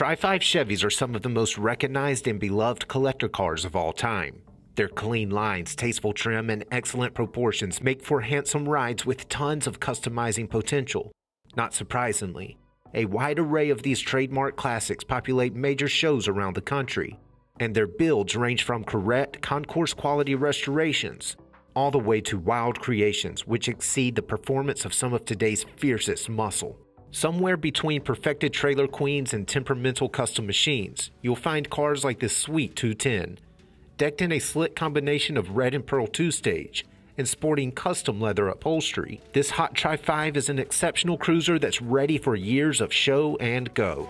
Tri-5 Chevys are some of the most recognized and beloved collector cars of all time. Their clean lines, tasteful trim, and excellent proportions make for handsome rides with tons of customizing potential. Not surprisingly, a wide array of these trademark classics populate major shows around the country, and their builds range from correct concours quality restorations all the way to wild creations which exceed the performance of some of today's fiercest muscle. Somewhere between perfected trailer queens and temperamental custom machines, you'll find cars like this sweet 210, decked in a slick combination of red and pearl two-stage and sporting custom leather upholstery. This hot Tri-5 is an exceptional cruiser that's ready for years of show and go.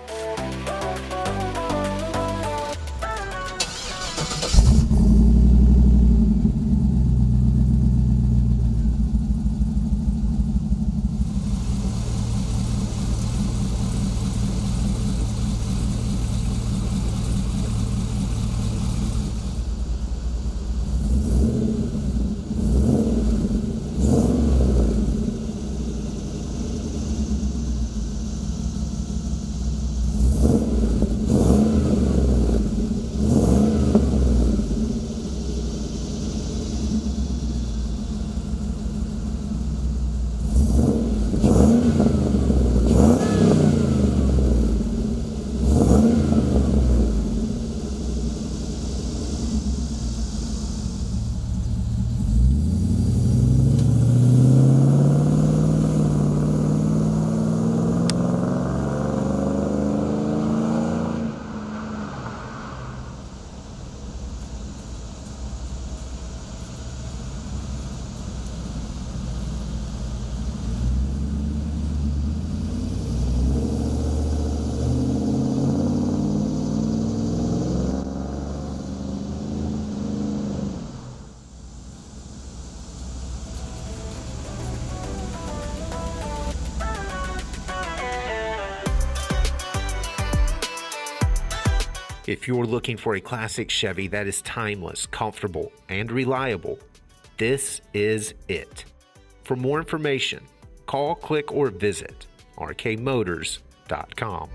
If you're looking for a classic Chevy that is timeless, comfortable, and reliable, this is it. For more information, call, click, or visit rkmotors.com.